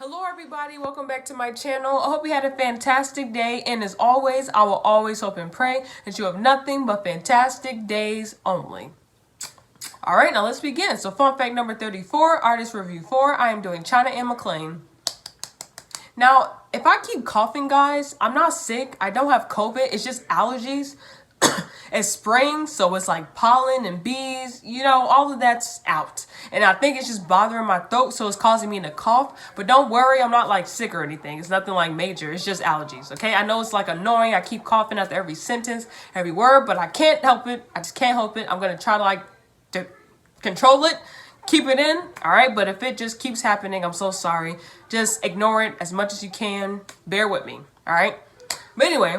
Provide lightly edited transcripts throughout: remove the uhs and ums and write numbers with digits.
Hello everybody, welcome back to my channel. I hope you had a fantastic day, and as always, I will always hope and pray that you have nothing but fantastic days only. Alright, now let's begin. So fun fact number 34, artist review 4, I am doing ChinaAnneMcclain. Now, if I keep coughing, guys, I'm not sick. I don't have COVID. It's just allergies. It's spring, so it's like pollen and bees, you know, all of that's out. And I think it's just bothering my throat, so it's causing me to cough. But don't worry, I'm not like sick or anything. It's nothing like major. It's just allergies, okay? I know it's like annoying. I keep coughing after every sentence, every word, but I can't help it. I just can't help it. I'm going to try to control it. Keep it in, all right? But if it just keeps happening, I'm so sorry. Just ignore it as much as you can. Bear with me, all right? But anyway,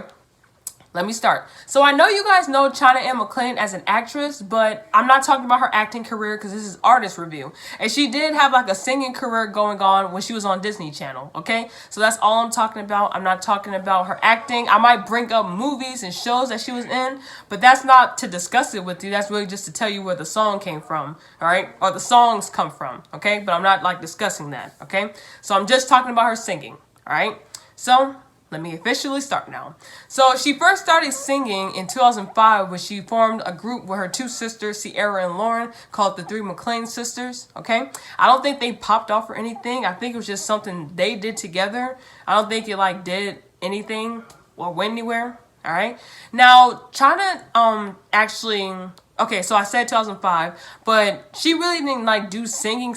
let me start. So I know you guys know ChinaAnneMcclain as an actress, but I'm not talking about her acting career because this is artist review. And she did have like a singing career going on when she was on Disney Channel, okay? So that's all I'm talking about. I'm not talking about her acting. I might bring up movies and shows that she was in, but that's not to discuss it with you. That's really just to tell you where the song came from, all right? Or the songs come from, okay? But I'm not like discussing that, okay? So I'm just talking about her singing, all right? So let me officially start now. So she first started singing in 2005 when she formed a group with her two sisters, Sierra and Lauren, called the Three McClain Sisters, okay? I don't think they popped off or anything. I think it was just something they did together. I don't think it like did anything or went anywhere, all right? Now, China actually, okay, so I said 2005, but she really didn't like do singing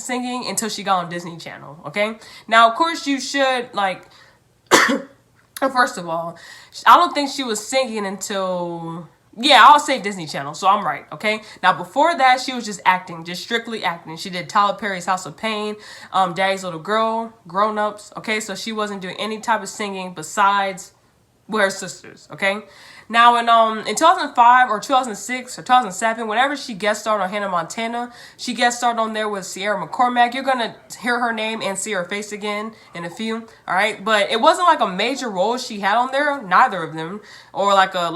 until she got on Disney Channel, okay? Now, of course, you should like first of all, I don't think she was singing until, yeah, I'll say Disney Channel, so I'm right, okay? Now, before that, she was just acting, just strictly acting. She did Tyler Perry's House of Pain, Daddy's Little Girl, Grown Ups, okay? So she wasn't doing any type of singing besides with her sisters, okay? Now, in 2005 or 2006 or 2007, whenever she guest starred on Hannah Montana, she guest starred on there with Sierra McCormack. You're going to hear her name and see her face again in a few, all right? But it wasn't like a major role she had on there, neither of them, or like a,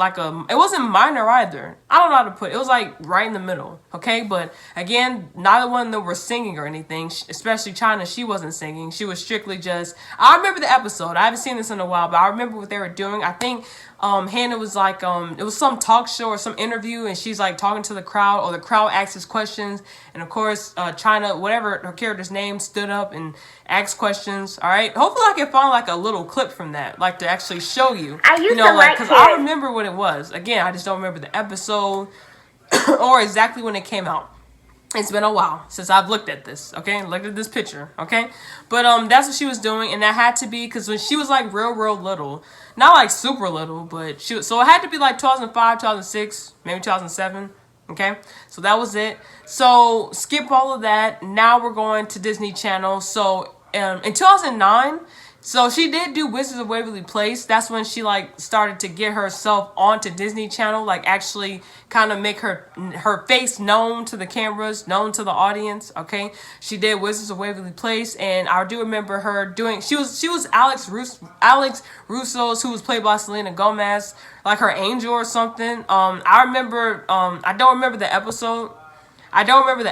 it wasn't minor either. I don't know how to put it. It was like right in the middle, okay? But again, neither one of them were singing or anything, especially China. She wasn't singing. She was strictly just, I remember the episode. I haven't seen this in a while, but I remember what they were doing. I think Hannah was like, it was some talk show or some interview, and she's like talking to the crowd, or the crowd asks questions, and of course, China, whatever her character's name, stood up and asked questions. All right, hopefully I can find like a little clip from that, like to actually show you, you know, like, because I remember what it was. Again, I just don't remember the episode or exactly when it came out. It's been a while since I've looked at this, okay? Looked at this picture, okay? But that's what she was doing, and that had to be because when she was like real little, not like super little, but she was, so it had to be like 2005, 2006, maybe 2007, okay? So that was it. So skip all of that. Now we're going to Disney Channel. So in 2009, so she did do Wizards of Waverly Place. That's when she like started to get herself onto Disney Channel, like actually kind of make her face known to the cameras, known to the audience, okay? She did Wizards of Waverly Place, and I do remember her doing, she was Alex Russo's, who was played by Selena Gomez, like her angel or something. I remember, I don't remember the episode. I don't remember,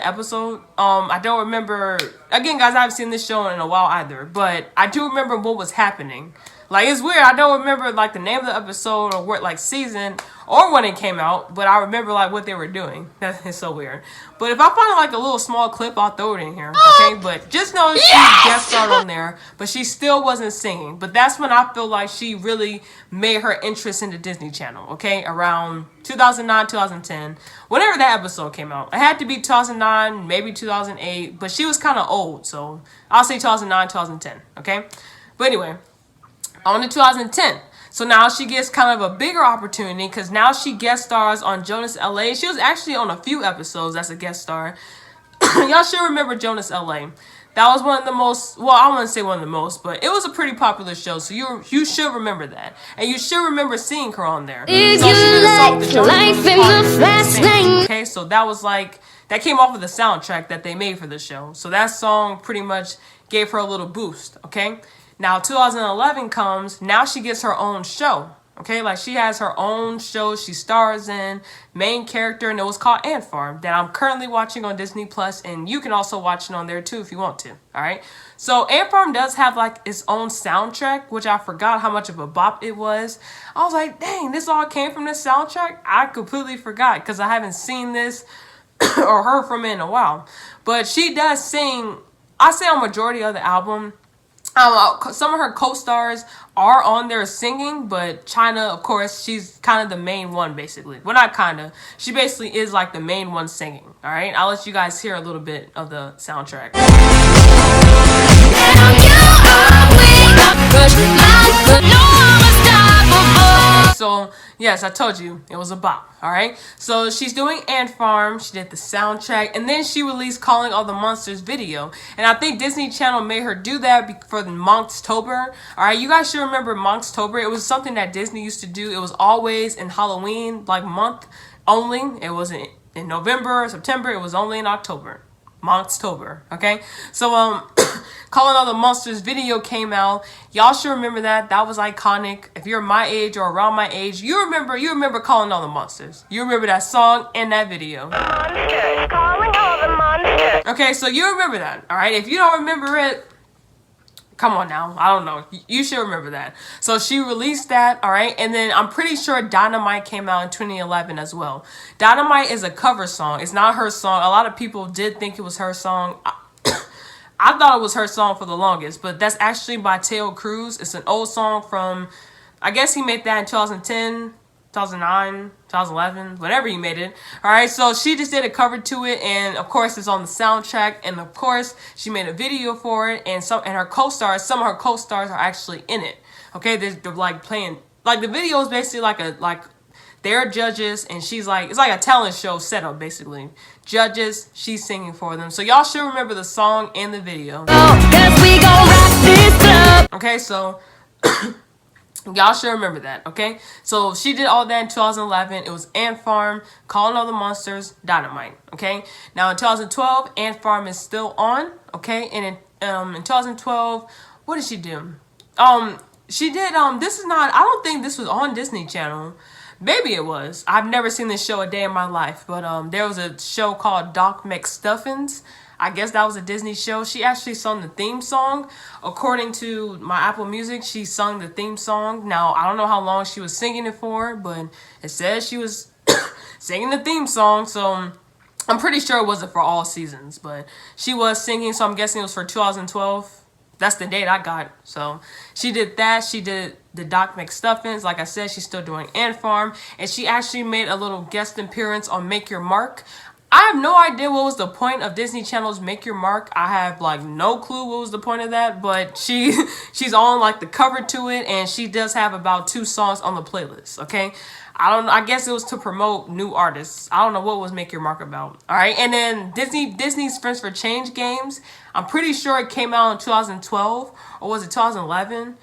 again, guys, I haven't seen this show in a while either, but I do remember what was happening. Like, it's weird. I don't remember, like, the name of the episode or what, like, season or when it came out, but I remember, like, what they were doing. That is so weird. But if I find, like, a little small clip, I'll throw it in here, okay? But just know she guest starred on there, but she still wasn't singing. But that's when I feel like she really made her interest in the Disney Channel, okay? Around 2009, 2010, whenever that episode came out. It had to be 2009, maybe 2008, but she was kind of old, so I'll say 2009, 2010, okay? But anyway, on to 2010. So now she gets kind of a bigger opportunity because now she guest stars on Jonas LA. She was actually on a few episodes as a guest star. Y'all should remember Jonas LA. That was one of the most, well, I wouldn't say one of the most, but it was a pretty popular show, so you should remember that. And you should remember seeing her on there. Did so you like life in the fast lane? Okay, so that was like, that came off of the soundtrack that they made for the show. So that song pretty much gave her a little boost, okay? Now 2011 comes, now she gets her own show, Okay, like she has her own show she stars in, main character, and it was called Ant Farm that I'm currently watching on Disney Plus, and you can also watch it on there too if you want to. All right, so Ant Farm does have like its own soundtrack, which I forgot how much of a bop it was. I was like, dang, this all came from this soundtrack. I completely forgot because I haven't seen this or heard from it in a while. But she does sing. I say a majority of the album. Some of her co-stars are on there singing, but China, of course, she's kind of the main one, basically. Well, not kind of. She basically is like the main one singing. All right, I'll let you guys hear a little bit of the soundtrack. So, yes, I told you it was a bop, all right? So, she's doing Ant Farm. She did the soundtrack. And then she released Calling All the Monsters video. And I think Disney Channel made her do that for the Monkstober. All right, you guys should remember Monkstober. It was something that Disney used to do. It was always in Halloween, like month only. It wasn't in November or September. It was only in October. Monkstober, okay? So, Calling All the Monsters video came out. Y'all should remember that. That was iconic. If you're my age or around my age, you remember Calling All the Monsters. You remember that song and that video. Monsters, calling all the monsters. Okay, so you remember that, all right? If you don't remember it, come on now. I don't know. You should remember that. So she released that, all right? And then I'm pretty sure Dynamite came out in 2011 as well. Dynamite is a cover song. It's not her song. A lot of people did think it was her song. I thought it was her song for the longest, but that's actually by Tail Cruz. It's an old song from, I guess he made that in 2010, 2009, 2011, whenever he made it. All right, so she just did a cover to it, and of course it's on the soundtrack, and of course she made a video for it, and some of her co-stars are actually in it. Okay, they're like playing, like the video is basically like they're judges, and she's like, it's like a talent show setup basically. Judges, she's singing for them. So y'all should remember the song and the video. Okay, so y'all should remember that, okay? So she did all that in 2011. It was Ant Farm, Calling All the Monsters, Dynamite, okay? Now in 2012, Ant Farm is still on, okay? And in 2012, what did she do? She did, this is not, I don't think this was on Disney Channel. Maybe it was. I've never seen this show a day in my life. But there was a show called Mcstuffins. I guess that was a Disney show. She actually sung the theme song. According to my Apple Music, she sung the theme song. Now, I don't know how long she was singing it for, but it says she was singing the theme song. So I'm pretty sure it wasn't for all seasons. But she was singing, so I'm guessing it was for 2012. That's the date I got. So she did that. She did the Mcstuffins. Like I said, she's still doing Ant Farm. And she actually made a little guest appearance on Make Your Mark. I have no idea what was the point of Disney Channel's Make Your Mark. I have like no clue what was the point of that. But she's on like the cover to it. And she does have about 2 songs on the playlist. Okay. I guess it was to promote new artists. I don't know what was Make Your Mark about. All right. And then Disney's Friends for Change games. I'm pretty sure it came out in 2012 or was it 2011?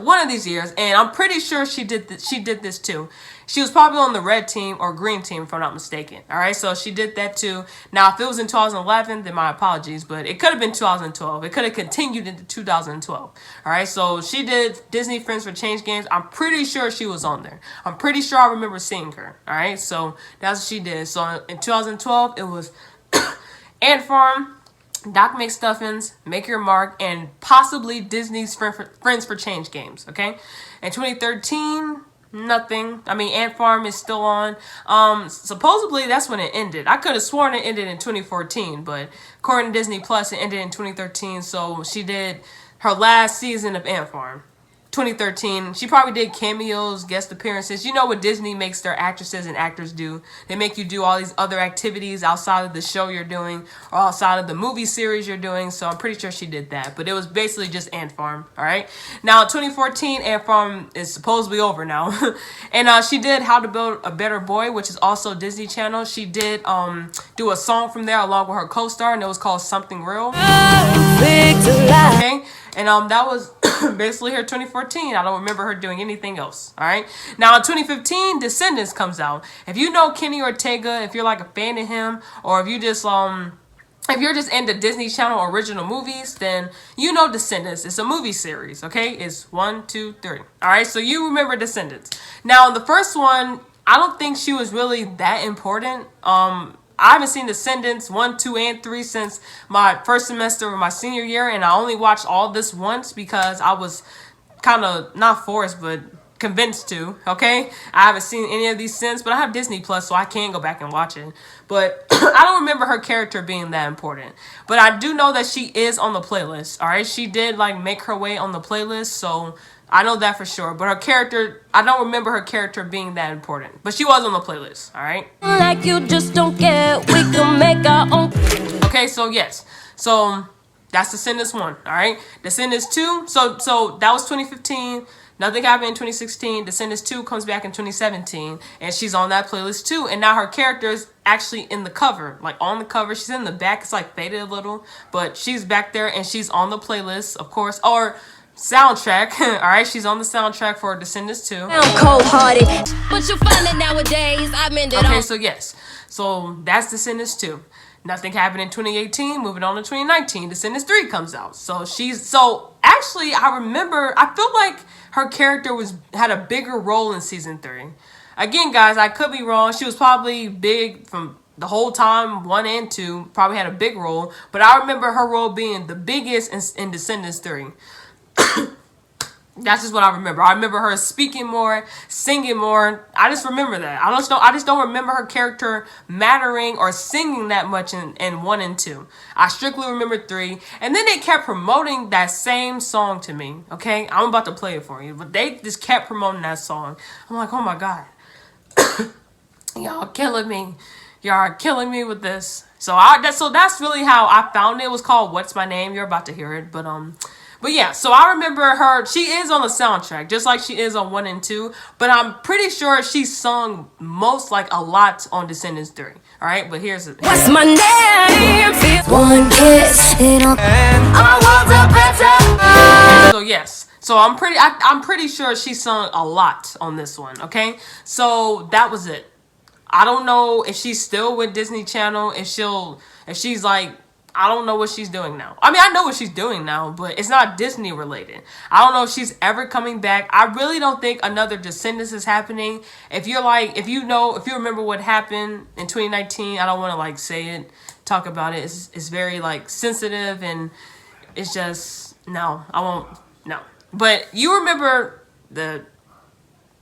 One of these years. And I'm pretty sure she did this too. She was probably on the red team or green team, if I'm not mistaken. All right, so she did that too. Now, if it was in 2011, then my apologies, but it could have been 2012. It could have continued into 2012. All right, so she did Disney Friends for Change games. I'm pretty sure she was on there. I'm pretty sure I remember seeing her. All right, so that's what she did. So in 2012, it was Ant Farm, Mcstuffins, Make Your Mark, and possibly Disney's Friends for Change games, okay? In 2013, nothing. I mean, Ant Farm is still on. Supposedly, that's when it ended. I could have sworn it ended in 2014, but according to Disney Plus, it ended in 2013, so she did her last season of Ant Farm. 2013. She probably did cameos, guest appearances. You know what Disney makes their actresses and actors do. They make you do all these other activities outside of the show you're doing or outside of the movie series you're doing. So I'm pretty sure she did that. But it was basically just Ant Farm. All right. Now, 2014, Ant Farm is supposedly over now. And she did How to Build a Better Boy, which is also Disney Channel. She did do a song from there along with her co-star, and it was called Something Real. Okay. And that was basically her 2014. I don't remember her doing anything else. All right. Now in 2015, Descendants comes out. If you know Kenny Ortega, if you're like a fan of him, or if you just if you're just into Disney Channel original movies, then you know Descendants. It's a movie series, okay? It's 1, 2, 3. All right, so you remember Descendants. Now, the first one, I don't think she was really that important. I haven't seen Descendants 1, 2, and 3 since my first semester of my senior year, and I only watched all this once because I was kind of not forced, but convinced to. Okay, I haven't seen any of these since, but I have Disney Plus, so I can go back and watch it. But I don't remember her character being that important. But I do know that she is on the playlist. All right, she did like make her way on the playlist, so I know that for sure. But her character, I don't remember her character being that important. But she was on the playlist. All right. Like you just don't care, we can make our own. Okay, so yes, so that's Descendants 1. All right, Descendants 2. So that was 2015. Nothing happened in 2016. Descendants 2 comes back in 2017, and she's on that playlist too. And now her character is actually in the cover, like on the cover. She's in the back. It's like faded a little, but she's back there, and she's on the playlist, of course, or soundtrack. All right, she's on the soundtrack for Descendants 2. I'm cold-hearted, but you find it nowadays. I'm in it. Okay, so yes, so that's Descendants 2. Nothing happened in 2018. Moving on to 2019, Descendants 3 comes out. So actually, I feel like her character had a bigger role in season 3. Again, guys, I could be wrong. She was probably big from the whole time, 1 and 2. Probably had a big role, but I remember her role being the biggest in Descendants 3. That's just what I remember. I remember her speaking more, singing more. I just remember that. I just don't remember her character mattering or singing that much in 1 and 2. I strictly remember 3. And then they kept promoting that same song to me. Okay? I'm about to play it for you. But they just kept promoting that song. I'm like, oh my God. Y'all killing me. Y'all are killing me with this. So that's really how I found it. It was called What's My Name? You're about to hear it. But yeah, so I remember her. She is on the soundtrack, just like she is on 1 and 2. But I'm pretty sure she sung a lot on Descendants 3. All right, but here's it. What's my name? One kiss, and I want a better. So yes, so I'm pretty sure she sung a lot on this one. Okay, so that was it. I don't know if she's still with Disney Channel. If she's like. I don't know what she's doing now. I mean, I know what she's doing now, but it's not Disney related. I don't know if she's ever coming back. I really don't think another Descendants is happening. If you remember what happened in 2019, I don't want to talk about it. It's very sensitive, and it's just, no, I won't, no. But you remember the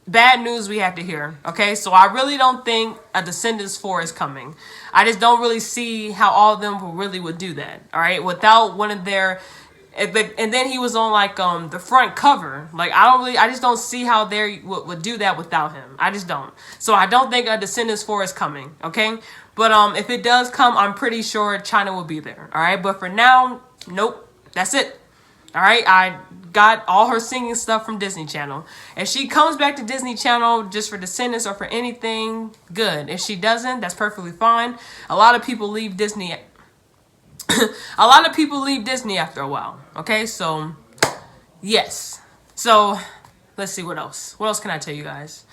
bad news we had to hear, okay? So I really don't think a Descendants 4 is coming. I just don't really see how all of them would do that, all right? Without one of their, and then he was on the front cover. I just don't see how they would do that without him. I just don't. So I don't think a Descendants 4 is coming, okay? But if it does come, I'm pretty sure China will be there, all right? But for now, nope, that's it. All right, I got all her singing stuff from Disney Channel. If she comes back to Disney Channel just for Descendants or for anything, good. If she doesn't, that's perfectly fine. A lot of people leave Disney. A lot of people leave Disney after a while. Okay, so yes. So let's see what else. What else can I tell you guys?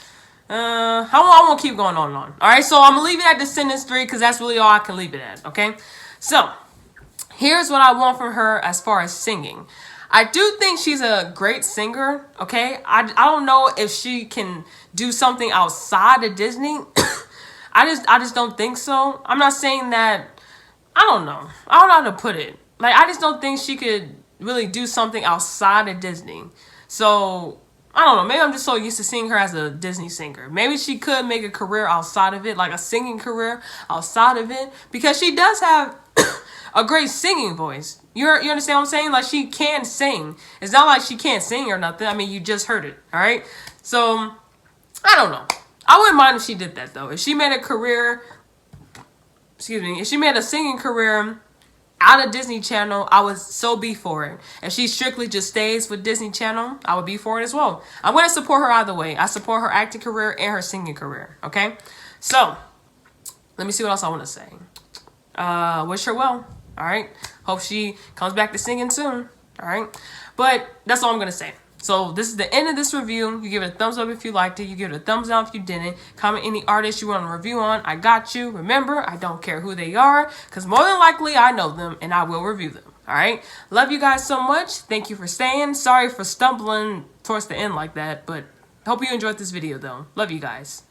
I won't keep going on and on. All right, so I'm gonna leave it at Descendants 3 because that's really all I can leave it at. Okay, so here's what I want from her as far as singing. I do think she's a great singer, okay? I don't know if she can do something outside of Disney. I just don't think so. I'm not saying that, I don't know how to put it. I just don't think she could really do something outside of Disney. So, I don't know. Maybe I'm just so used to seeing her as a Disney singer. Maybe she could make a career outside of it, like a singing career outside of it, because she does have a great singing voice. You understand what I'm saying? She can sing. It's not like she can't sing or nothing. I mean, you just heard it, all right? So, I don't know. I wouldn't mind if she did that, though. If she made a singing career out of Disney Channel, I would so be for it. If she strictly just stays with Disney Channel, I would be for it as well. I'm going to support her either way. I support her acting career and her singing career, okay? So, let me see what else I want to say. Wish her well. All right. Hope she comes back to singing soon. All right. But that's all I'm going to say. So this is the end of this review. You give it a thumbs up if you liked it. You give it a thumbs down if you didn't. Comment any artist you want to review on. I got you. Remember, I don't care who they are, because more than likely I know them and I will review them. All right. Love you guys so much. Thank you for staying. Sorry for stumbling towards the end like that, but hope you enjoyed this video though. Love you guys.